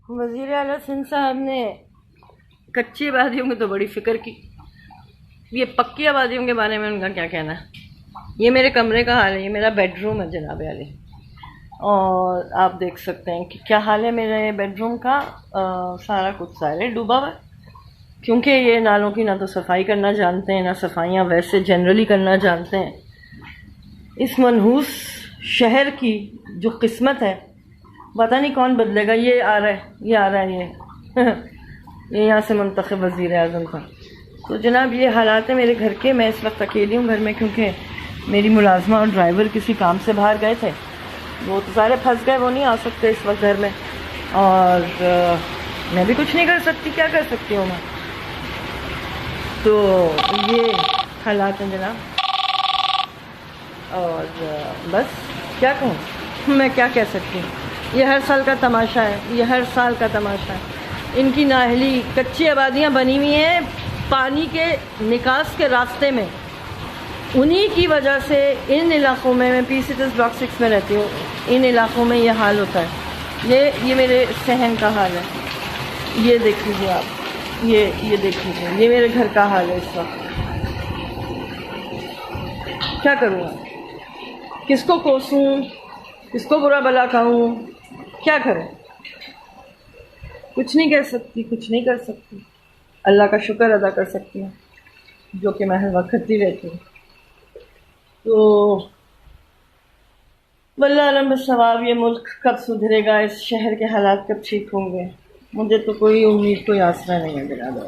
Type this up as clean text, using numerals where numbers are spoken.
وزیر اعلیٰ سندھ صاحب نے کچی آبادیوں کی تو بڑی فکر کی، یہ پکی آبادیوں کے بارے میں ان کا کیا کہنا ہے؟ یہ میرے کمرے کا حال ہے، یہ میرا بیڈ روم ہے جناب عالی، اور آپ دیکھ سکتے ہیں کہ کیا حال ہے میرے بیڈ روم کا۔ سارا کچھ ظاہر ڈوبا ہوا ہے، کیونکہ یہ نالوں کی نہ تو صفائی کرنا جانتے ہیں، نہ صفائیاں ویسے جنرلی کرنا جانتے ہیں۔ اس منحوس شہر کی جو قسمت ہے پتہ نہیں کون بدلے گا۔ یہ آ رہا ہے، یہ آ رہا ہے، یہ یہاں سے منتخب وزیر اعظم تھا۔ تو جناب یہ حالات ہیں میرے گھر کے۔ میں اس وقت اکیلی ہوں گھر میں، کیونکہ میری ملازمہ اور ڈرائیور کسی کام سے باہر گئے تھے، وہ تو سارے پھنس گئے، وہ نہیں آ سکتے اس وقت گھر میں، اور میں بھی کچھ نہیں کر سکتی، کیا کر سکتی ہوں میں؟ تو یہ حالات ہیں جناب، اور بس کیا کہوں، میں کیا کہہ سکتی ہوں؟ یہ ہر سال کا تماشا ہے، یہ ہر سال کا تماشا ہے۔ ان کی نااہلی، کچی آبادیاں بنی ہوئی ہیں پانی کے نکاس کے راستے میں، انہی کی وجہ سے ان علاقوں میں پی سٹس بلاک 6 میں رہتی ہوں، ان علاقوں میں یہ حال ہوتا ہے۔ یہ میرے صحن کا حال ہے، یہ دیکھ لیجیے آپ، یہ دیکھ لیجیے، یہ میرے گھر کا حال ہے اس وقت۔ کیا کروں میں؟ کس کو کوسوں، کس کو برا بلا کہوں، کیا کروں؟ کچھ نہیں کہہ سکتی، کچھ نہیں کر سکتی۔ اللہ کا شکر ادا کر سکتی ہوں جو کہ میں ہر وقت کرتی رہتی ہوں۔ تو واللہ علم بالصواب، یہ ملک کب سدھرے گا، اس شہر کے حالات کب ٹھیک ہوں گے، مجھے تو کوئی امید، کوئی آسرا نہیں ہے جناب۔